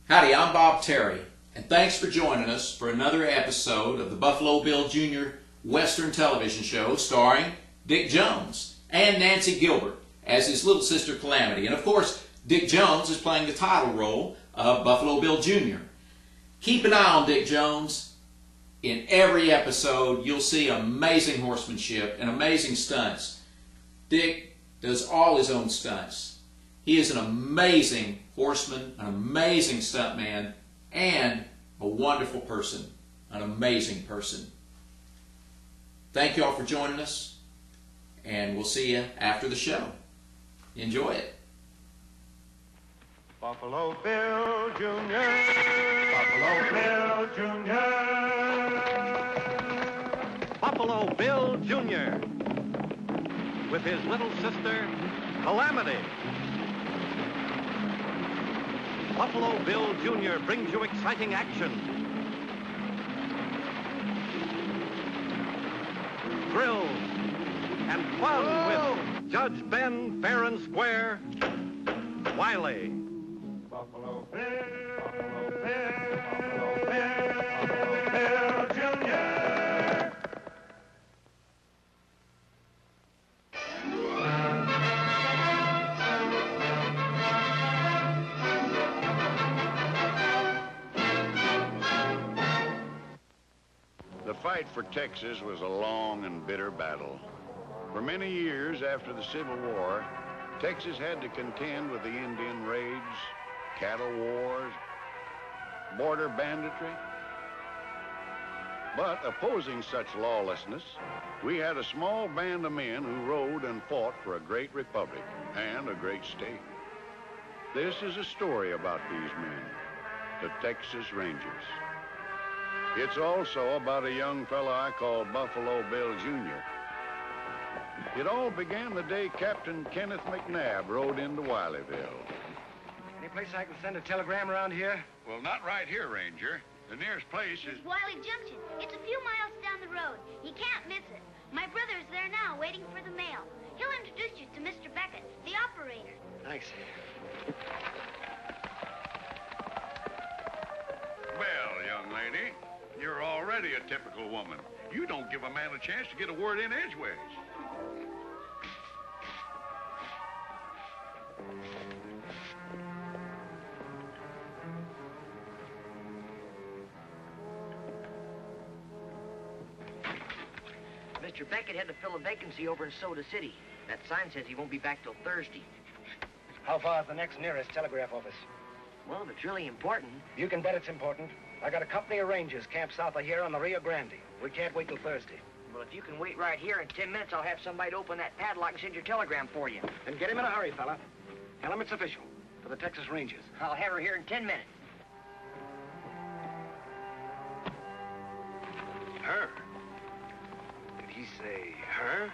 Howdy, I'm Bob Terry, and thanks for joining us for another episode of the Buffalo Bill Jr. Western television show starring Dick Jones and Nancy Gilbert as his little sister Calamity. And of course, Dick Jones is playing the title role of Buffalo Bill Jr. Keep an eye on Dick Jones. In every episode, you'll see amazing horsemanship and amazing stunts. Dick does all his own stunts. He is an amazing horseman, an amazing stuntman, and a wonderful person, an amazing person. Thank you all for joining us, and we'll see you after the show. Enjoy it. Buffalo Bill Jr. Buffalo Bill Jr. Buffalo Bill Jr. with his little sister, Calamity. Buffalo Bill Jr. brings you exciting action, thrills, and fun with Judge Ben Fair and Square, Wiley. Buffalo Bill, Buffalo Bill, Buffalo Bill, Buffalo Bill Jr. The fight for Texas was a long and bitter battle. For many years after the Civil War, Texas had to contend with the Indian raids, cattle wars, border banditry. But opposing such lawlessness, we had a small band of men who rode and fought for a great republic and a great state. This is a story about these men, the Texas Rangers. It's also about a young fella I call Buffalo Bill Jr. It all began the day Captain Kenneth McNabb rode into Wileyville. Any place I can send a telegram around here? Well, not right here, Ranger. The nearest place is... It's Wiley Junction. It's a few miles down the road. You can't miss it. My brother's there now, waiting for the mail. He'll introduce you to Mr. Beckett, the operator. Thanks. Well, young lady, you're already a typical woman. You don't give a man a chance to get a word in edgeways. Mr. Beckett had to fill a vacancy over in Soda City. That sign says he won't be back till Thursday. How far is the next nearest telegraph office? Well, if it's really important. You can bet it's important. I got a company of Rangers camped south of here on the Rio Grande. We can't wait till Thursday. Well, if you can wait right here in 10 minutes, I'll have somebody to open that padlock and send your telegram for you. Then get him in a hurry, fella. Tell him it's official. For the Texas Rangers. I'll have her here in 10 minutes. Her? Did he say her?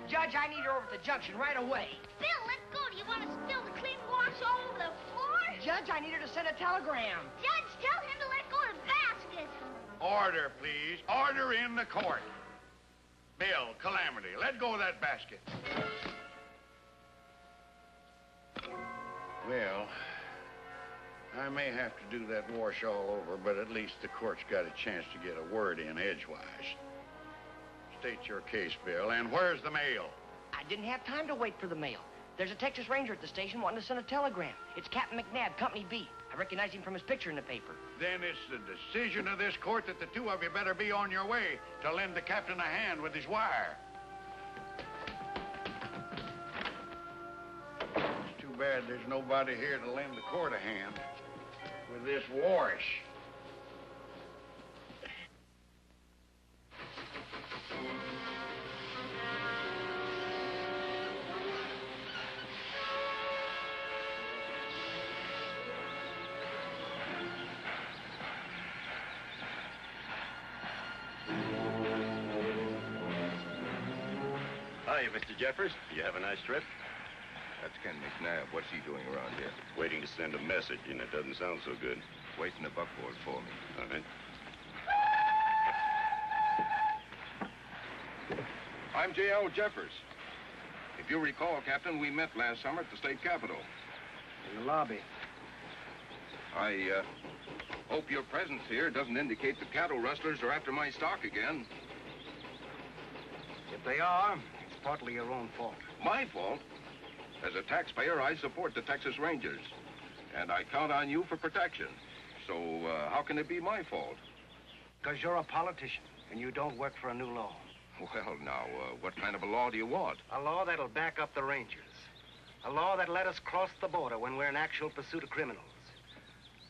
Judge, I need her over at the junction right away. Bill, let go. Do you want to spill the clean wash all over the floor? Judge, I need her to send a telegram. Judge, tell him to let go of the basket. Order, please. Order in the court. Bill, Calamity, let go of that basket. Well, I may have to do that wash all over, but at least the court's got a chance to get a word in edgewise. State your case, Bill, and where's the mail? I didn't have time to wait for the mail. There's a Texas Ranger at the station wanting to send a telegram. It's Captain McNabb, Company B. I recognize him from his picture in the paper. Then it's the decision of this court that the two of you better be on your way to lend the captain a hand with his wire. It's too bad there's nobody here to lend the court a hand with this wash. Hi, Mr. Jeffers. You have a nice trip? That's Ken McNabb. What's he doing around here? Waiting to send a message, and it doesn't sound so good. Waiting a buckboard for me. All right. I'm J.L. Jeffers. If you recall, Captain, we met last summer at the state capitol. In the lobby. I hope your presence here doesn't indicate the cattle rustlers are after my stock again. If they are, it's partly your own fault. My fault? As a taxpayer, I support the Texas Rangers. And I count on you for protection. So, how can it be my fault? Because you're a politician, and you don't work for a new law. Well, now, what kind of a law do you want? A law that'll back up the Rangers. A law that'll let us cross the border when we're in actual pursuit of criminals.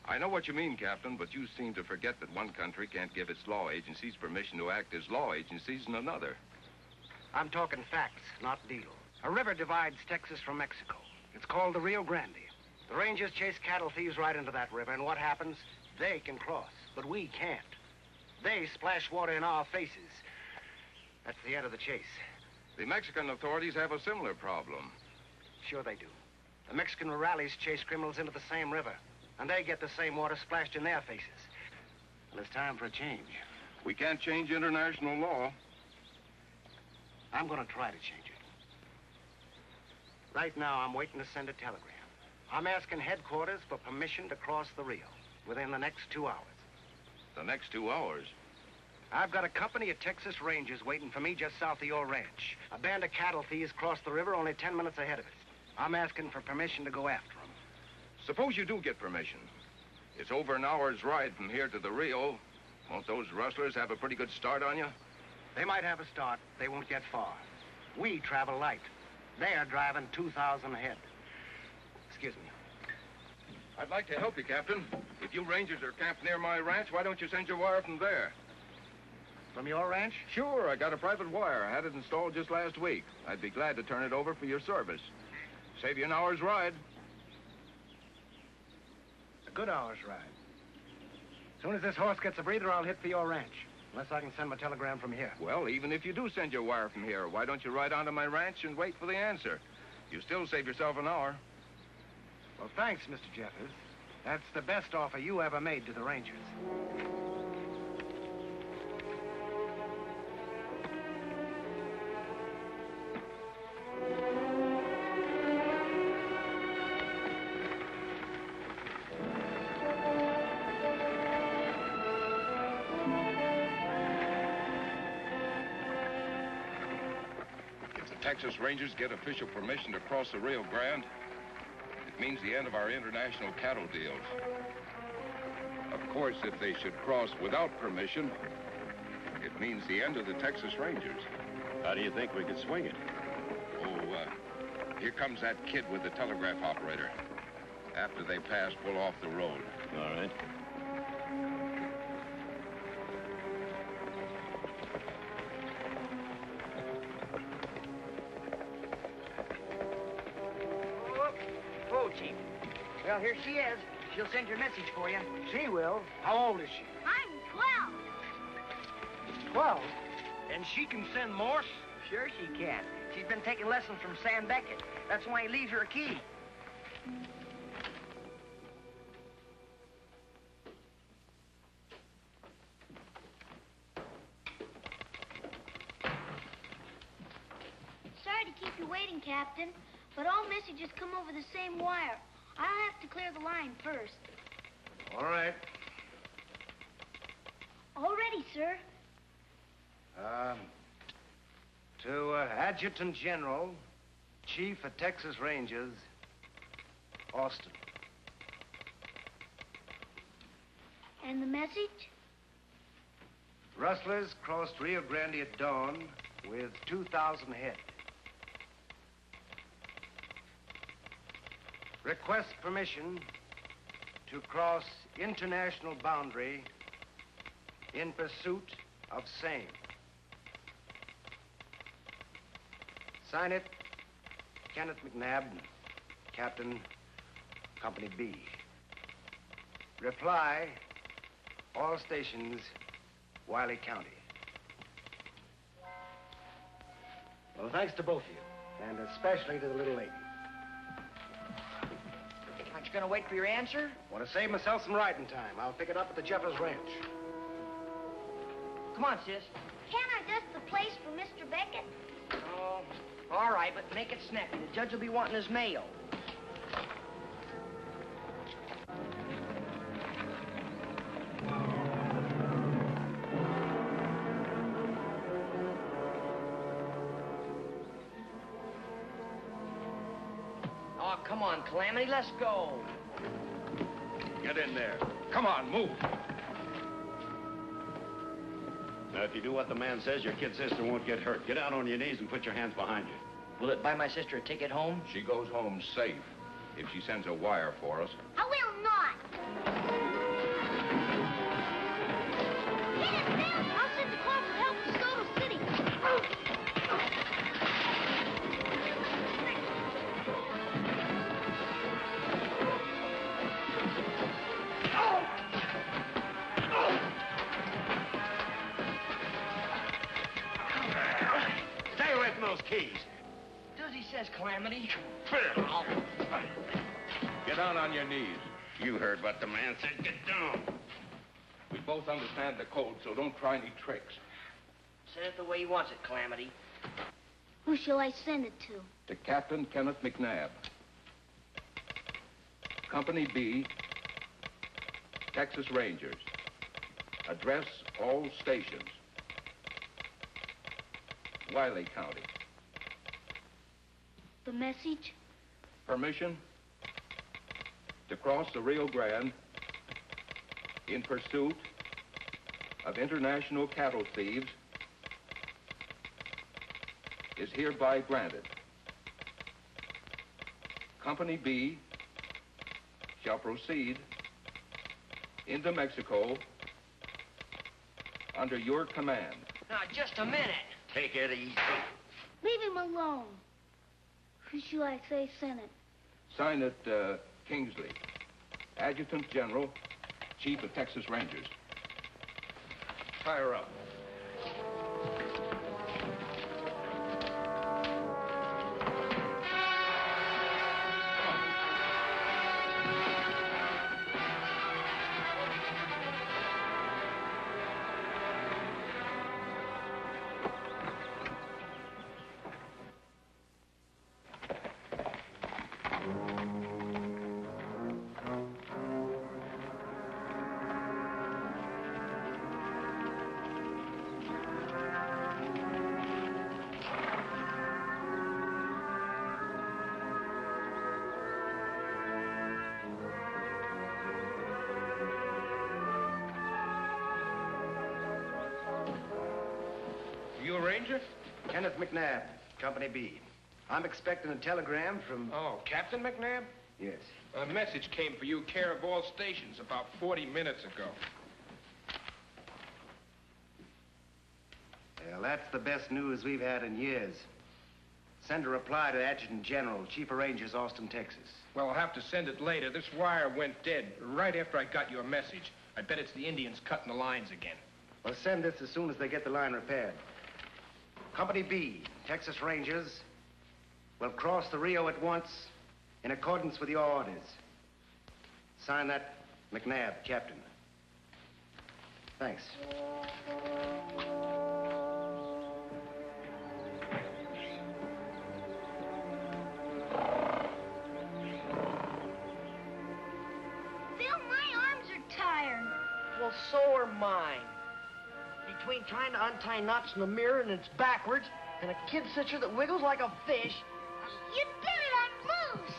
I know what you mean, Captain, but you seem to forget that one country can't give its law agencies permission to act as law agencies in another. I'm talking facts, not deals. A river divides Texas from Mexico. It's called the Rio Grande. The Rangers chase cattle thieves right into that river, and what happens? They can cross, but we can't. They splash water in our faces. That's the end of the chase. The Mexican authorities have a similar problem. Sure they do. The Mexican rurales chase criminals into the same river, and they get the same water splashed in their faces. Well, it's time for a change. We can't change international law. I'm going to try to change it. Right now, I'm waiting to send a telegram. I'm asking headquarters for permission to cross the Rio within the next 2 hours. The next 2 hours? I've got a company of Texas Rangers waiting for me just south of your ranch. A band of cattle thieves crossed the river only 10 minutes ahead of us. I'm asking for permission to go after them. Suppose you do get permission. It's over an hour's ride from here to the Rio. Won't those rustlers have a pretty good start on you? They might have a start. They won't get far. We travel light. They're driving 2,000 ahead. Excuse me. I'd like to help you, Captain. If you Rangers are camped near my ranch, why don't you send your wire from there? From your ranch? Sure, I got a private wire. I had it installed just last week. I'd be glad to turn it over for your service. Save you an hour's ride. A good hour's ride. As soon as this horse gets a breather, I'll hit for your ranch. Unless I can send my telegram from here. Well, even if you do send your wire from here, why don't you ride onto my ranch and wait for the answer? You still save yourself an hour. Well, thanks, Mr. Jeffers. That's the best offer you ever made to the Rangers. Texas Rangers get official permission to cross the Rio Grande, it means the end of our international cattle deals. Of course, if they should cross without permission, it means the end of the Texas Rangers. How do you think we could swing it? Oh, here comes that kid with the telegraph operator. After they pass, pull off the road. All right. Chief. Well, here she is. She'll send your message for you. She will? How old is she? I'm 12. 12? And she can send Morse? Sure she can. She's been taking lessons from Sam Beckett. That's why he leaves her a key. Sorry to keep you waiting, Captain, but all messages come over the same wire. I'll have to clear the line first. All right. All ready, sir. To Adjutant General, Chief of Texas Rangers, Austin. And the message? Rustlers crossed Rio Grande at dawn with 2,000 head. Request permission to cross international boundary in pursuit of same. Sign it, Kenneth McNabb, Captain, Company B. Reply, all stations, Wiley County. Well, thanks to both of you, and especially to the little lady. Aren't you going to wait for your answer? Want to save myself some riding time. I'll pick it up at the Jeffers Ranch. Come on, sis. Can't I dust the place for Mr. Beckett? Oh, all right, but make it snappy. The judge will be wanting his mail. Oh, come on, Calamity, let's go. Get in there. Come on, move. Now, if you do what the man says, your kid sister won't get hurt. Get out on your knees and put your hands behind you. Will it buy my sister a ticket home? She goes home safe if she sends a wire for us. I will not. Get it, Bill. I'll send the car for help to Soto City. Stay away from those keys. Do as he says, Calamity. Get down on your knees. You heard what the man said. Get down. We both understand the code, so don't try any tricks. Send it the way he wants it, Calamity. Who shall I send it to? To Captain Kenneth McNabb. Company B, Texas Rangers. Address all stations. Wiley County. The message? Permission to cross the Rio Grande in pursuit of international cattle thieves is hereby granted. Company B shall proceed into Mexico under your command. Now, just a minute. Take it easy. Leave him alone. Who shall I say sent it? Sign it, Kingsley, Adjutant General, Chief of Texas Rangers. Tie her up. You a ranger? Kenneth McNabb, Company B. I'm expecting a telegram from... Oh, Captain McNabb? Yes. A message came for you, care of all stations, about 40 minutes ago. Well, that's the best news we've had in years. Send a reply to Adjutant General, Chief of Rangers, Austin, Texas. Well, I'll have to send it later. This wire went dead right after I got your message. I bet it's the Indians cutting the lines again. Well, send this as soon as they get the line repaired. Company B, Texas Rangers, will cross the Rio at once in accordance with your orders. Sign that, McNabb, Captain. Thanks. Phil, my arms are tired. Well, so are mine. Between trying to untie knots in the mirror and it's backwards, and a kid sister that wiggles like a fish. You did it on loose.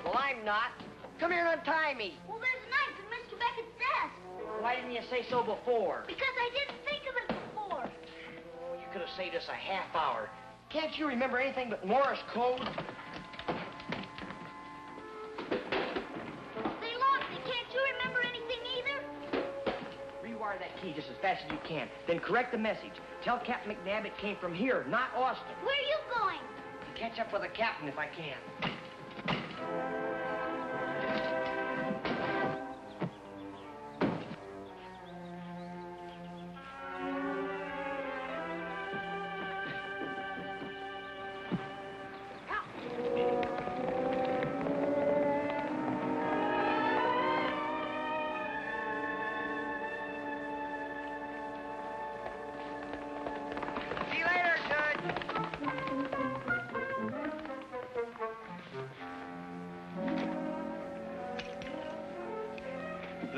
Well, I'm not. Come here and untie me. Well, there's a knife in Mr. Beckett's desk. Why didn't you say so before? Because I didn't think of it before. Oh, you could have saved us a half hour. Can't you remember anything but Morse code? They lost it. Can't you remember anything either? Rewire that key just as fast as you can. Then correct the message. Tell Captain McNabb it came from here, not Austin. Where are you going? To catch up with the captain if I can.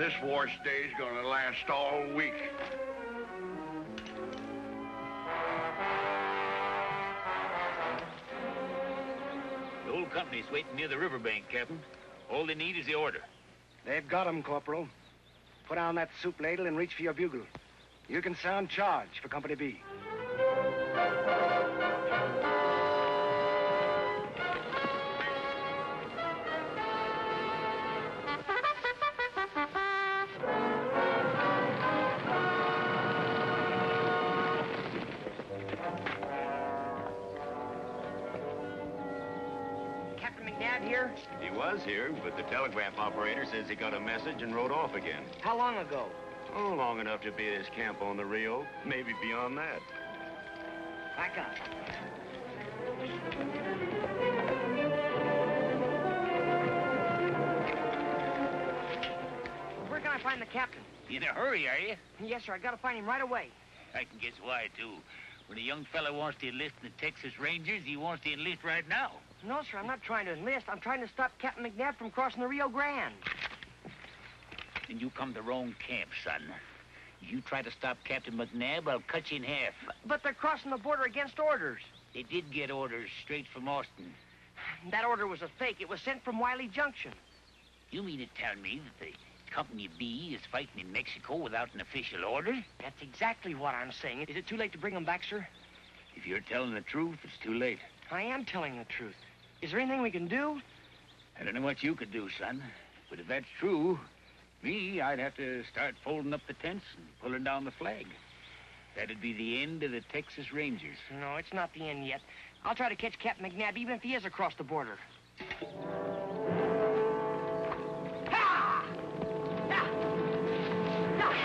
This war stay's gonna last all week. The whole company's waiting near the riverbank, Captain. All they need is the order. They've got 'em, Corporal. Put down that soup ladle and reach for your bugle. You can sound charge for Company B. Captain McNabb here? He was here, but the telegraph operator says he got a message and rode off again. How long ago? Oh, long enough to be at his camp on the Rio. Maybe beyond that. Back up. Where can I find the captain? In a hurry, are you? Yes, sir. I gotta find him right away. I can guess why, too. When a young fella wants to enlist in the Texas Rangers, he wants to enlist right now. No, sir. I'm not trying to enlist. I'm trying to stop Captain McNabb from crossing the Rio Grande. Then you come to wrong camp, son. If you try to stop Captain McNabb, I'll cut you in half. But they're crossing the border against orders. They did get orders straight from Austin. That order was a fake. It was sent from Wiley Junction. You mean to tell me that the Company B is fighting in Mexico without an official order? That's exactly what I'm saying. Is it too late to bring them back, sir? If you're telling the truth, it's too late. I am telling the truth. Is there anything we can do? I don't know what you could do, son. But if that's true, I'd have to start folding up the tents and pulling down the flag. That'd be the end of the Texas Rangers. No, it's not the end yet. I'll try to catch Captain McNabb even if he is across the border. Ha! Ha! Ha!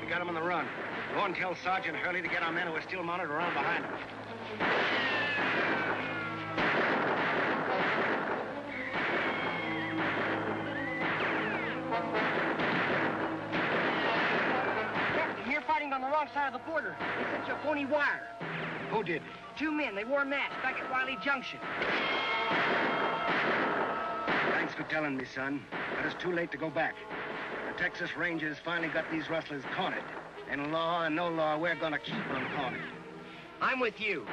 Got 'em on the run. Go and tell Sergeant Hurley to get our men who are still mounted around behind him. Captain, you're fighting on the wrong side of the border. They sent you a phony wire. Who did? 2 men. They wore masks back at Wiley Junction. Thanks for telling me, son. But it's too late to go back. The Texas Rangers finally got these rustlers cornered. And law and no law, we're gonna keep them cornered. I'm with you.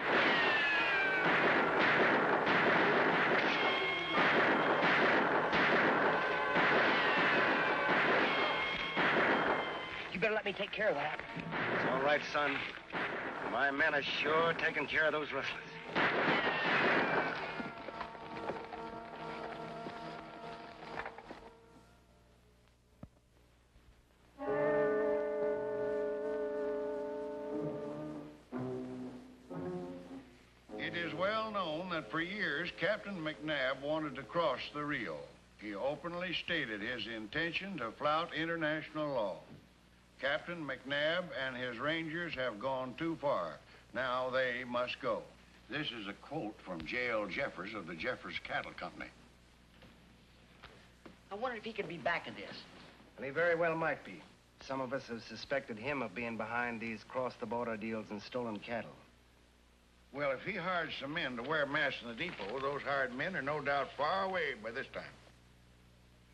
You better let me take care of that. It's all right, son. My men are sure taking care of those rustlers. It is well known that for years Captain McNabb wanted to cross the Rio. He openly stated his intention to flout international law. Captain McNabb and his Rangers have gone too far. Now they must go. This is a quote from J.L. Jeffers of the Jeffers Cattle Company. I wonder if he could be back of this. Well, he very well might be. Some of us have suspected him of being behind these cross-the-border deals in stolen cattle. Well, if he hired some men to wear masks in the depot, those hired men are no doubt far away by this time.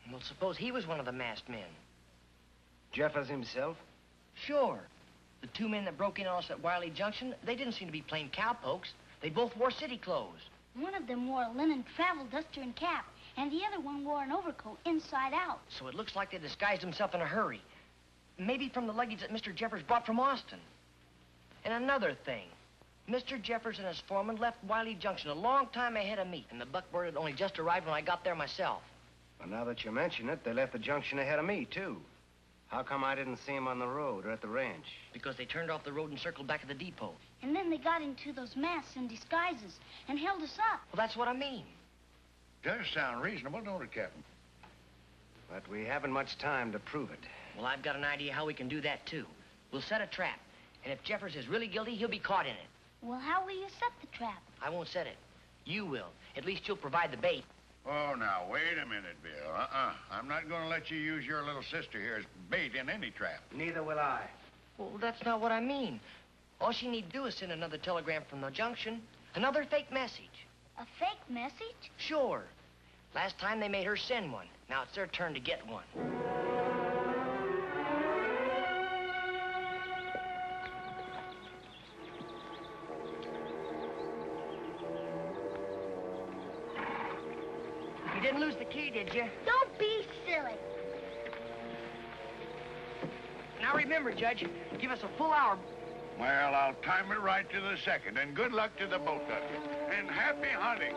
Well, suppose he was one of the masked men. Jeffers himself? Sure. The 2 men that broke in on us at Wiley Junction, they didn't seem to be plain cowpokes. They both wore city clothes. One of them wore a linen travel duster and cap, and the other one wore an overcoat inside out. So it looks like they disguised themselves in a hurry. Maybe from the luggage that Mr. Jeffers brought from Austin. And another thing. Mr. Jeffers and his foreman left Wiley Junction a long time ahead of me, and the buckboard had only just arrived when I got there myself. Well, now that you mention it, they left the junction ahead of me, too. How come I didn't see them on the road or at the ranch? Because they turned off the road and circled back at the depot. And then they got into those masks and disguises and held us up. Well, that's what I mean. Does sound reasonable, don't it, Captain? But we haven't much time to prove it. Well, I've got an idea how we can do that, too. We'll set a trap, and if Jeffers is really guilty, he'll be caught in it. Well, how will you set the trap? I won't set it. You will. At least you'll provide the bait. Oh, now, wait a minute, Bill. I'm not going to let you use your little sister here as bait in any trap. Neither will I. Well, that's not what I mean. All she need do is send another telegram from the junction. Another fake message. A fake message? Sure. Last time they made her send one. Now it's their turn to get one. You didn't lose the key, did you? Don't be silly. Now remember, Judge, give us a full hour. Well, I'll time it right to the second, and good luck to the both of you. And happy hunting.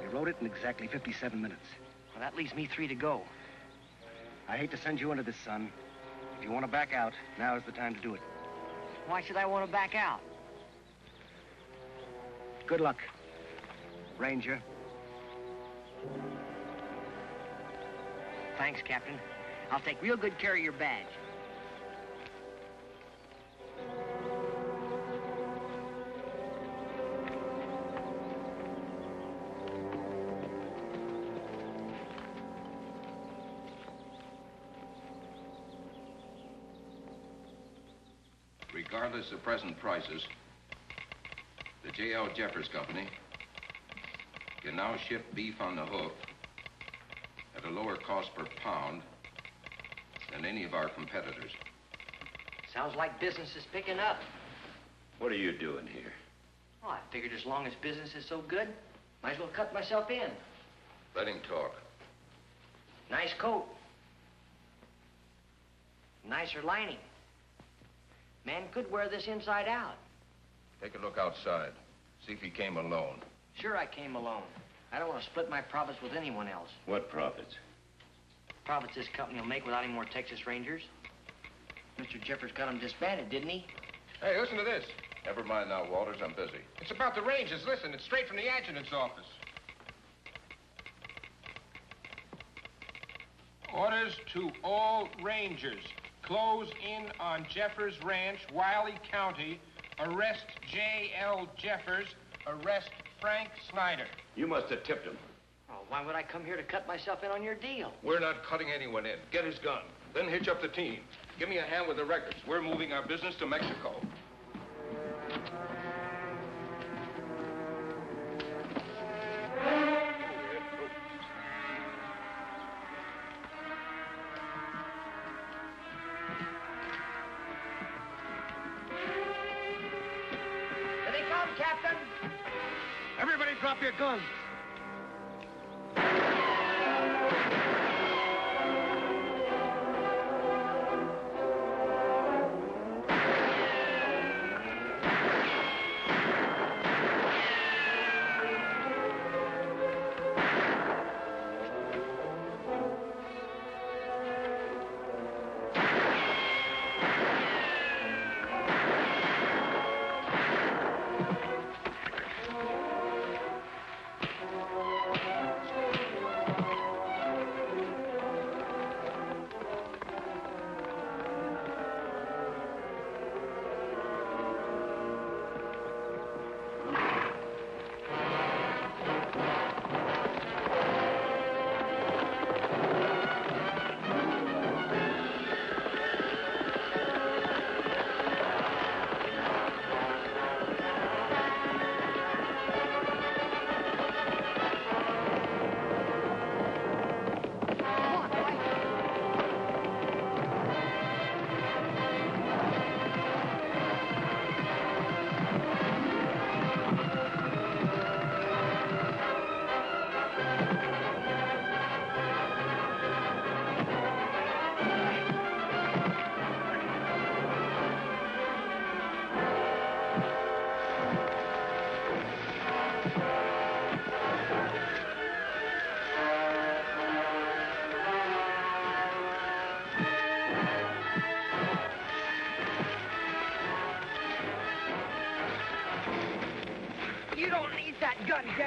We wrote it in exactly 57 minutes. Well, that leaves me 3 to go. I hate to send you into this, son. If you want to back out, now is the time to do it. Why should I want to back out? Good luck, Ranger. Thanks, Captain. I'll take real good care of your badge. Regardless of present prices, the J.L. Jeffers Company can now ship beef on the hoof at a lower cost per pound than any of our competitors. Sounds like business is picking up. What are you doing here? Oh, I figured as long as business is so good, might as well cut myself in. Let him talk. Nice coat. Nicer lining. Man could wear this inside out. Take a look outside. See if he came alone. Sure, I came alone. I don't want to split my profits with anyone else. What profits? Profits this company will make without any more Texas Rangers. Mr. Jeffers got them disbanded, didn't he? Hey, listen to this. Never mind now, Walters. I'm busy. It's about the Rangers. Listen, it's straight from the adjutant's office. Orders to all Rangers. Close in on Jeffers Ranch, Wiley County. Arrest J.L. Jeffers. Arrest Frank Snyder. You must have tipped him. Oh, why would I come here to cut myself in on your deal? We're not cutting anyone in. Get his gun. Then hitch up the team. Give me a hand with the records. We're moving our business to Mexico. Here they come, Captain. Everybody drop your guns.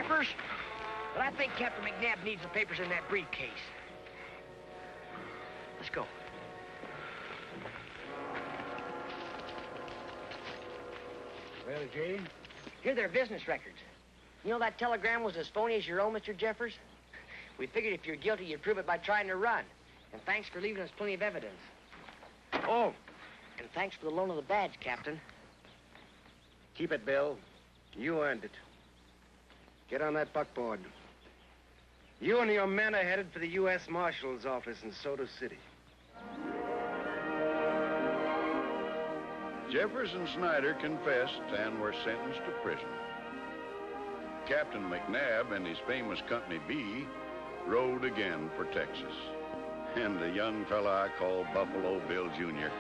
papers, but I think Captain McNabb needs the papers in that briefcase. Let's go. Well, Jay? Here are their business records. You know that telegram was as phony as your own, Mr. Jeffers? We figured if you're guilty, you'd prove it by trying to run. And thanks for leaving us plenty of evidence. Oh, and thanks for the loan of the badge, Captain. Keep it, Bill. You earned it. Get on that buckboard. You and your men are headed for the U.S. Marshal's office in Soda City. Jeffers and Snyder confessed and were sentenced to prison. Captain McNabb and his famous Company B rode again for Texas. And the young fella I call Buffalo Bill Jr.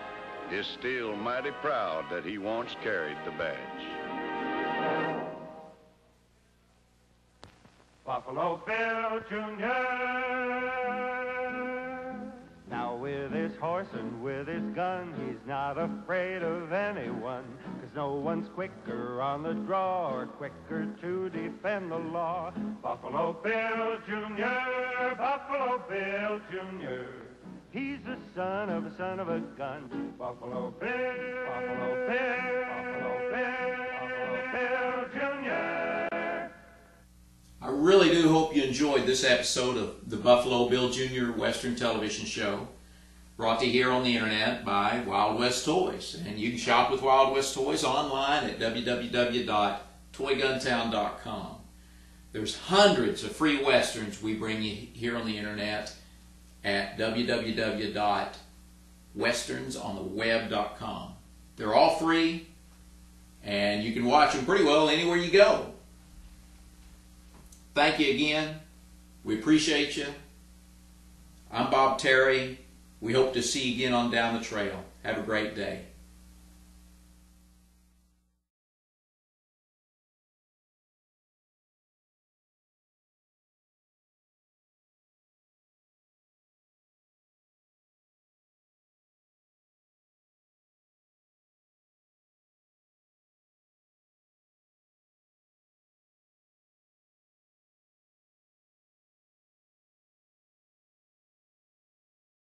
is still mighty proud that he once carried the badge. Buffalo Bill Jr. Now with his horse and with his gun, he's not afraid of anyone, 'cause no one's quicker on the draw or quicker to defend the law. Buffalo Bill Jr., Buffalo Bill Jr. He's the son of a gun. Buffalo Bill, Buffalo Bill, Buffalo Bill, Buffalo Bill Jr. I really do hope you enjoyed this episode of the Buffalo Bill Jr. Western Television Show, brought to you here on the internet by Wild West Toys. And you can shop with Wild West Toys online at www.toyguntown.com. There's hundreds of free westerns we bring you here on the internet at www.westernsontheweb.com. They're all free, and you can watch them pretty well anywhere you go. Thank you again. We appreciate you. I'm Bob Terry. We hope to see you again on Down the Trail. Have a great day.